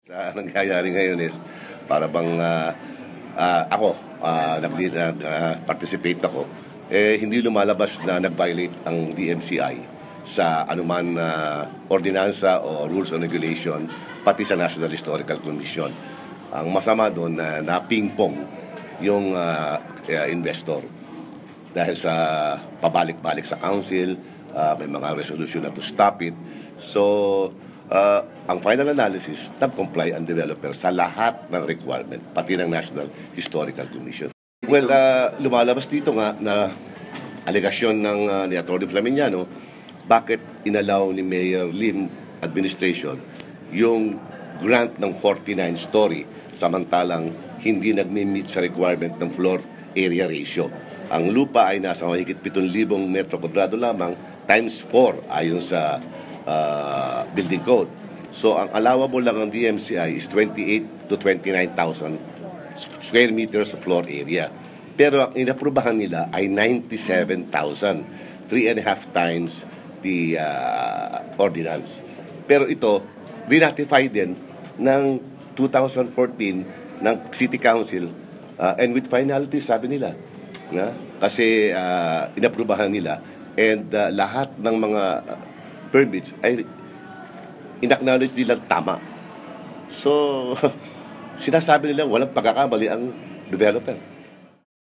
Sa nangyayari ngayon is para bang ako nag-participate ako, hindi lumalabas na nag-violate ang DMCI sa anuman ordinansa o rules and regulation, pati sa National Historical Commission. Ang masama doon na napingpong yung investor dahil sa pabalik-balik sa council, may mga resolution na to stop it. So, ang final analysis, nag-comply ang developer sa lahat ng requirement, pati ng National Historical Commission. Well, lumalabas dito nga na alegasyon ng ni Atty. Flaminiano, bakit inalaw ni Mayor Lim administration yung grant ng 49-story samantalang hindi nagmi-meet sa requirement ng floor area ratio. Ang lupa ay nasa mahigit 7,000 metro kwadrado lamang times 4 ayon sa building code. So, ang allowable lang ng DMCI is 28 to 29,000 square meters of floor area. Pero ang inaprubahan nila ay 97,000, 3.5 times the ordinance. Pero ito, reratify din ng 2014 ng City Council and with finality, sabi nila. Kasi inaprubahan nila and lahat ng mga permits ay in-acknowledge nilang tama. So, sinasabi nila walang pagkakamali ang developer.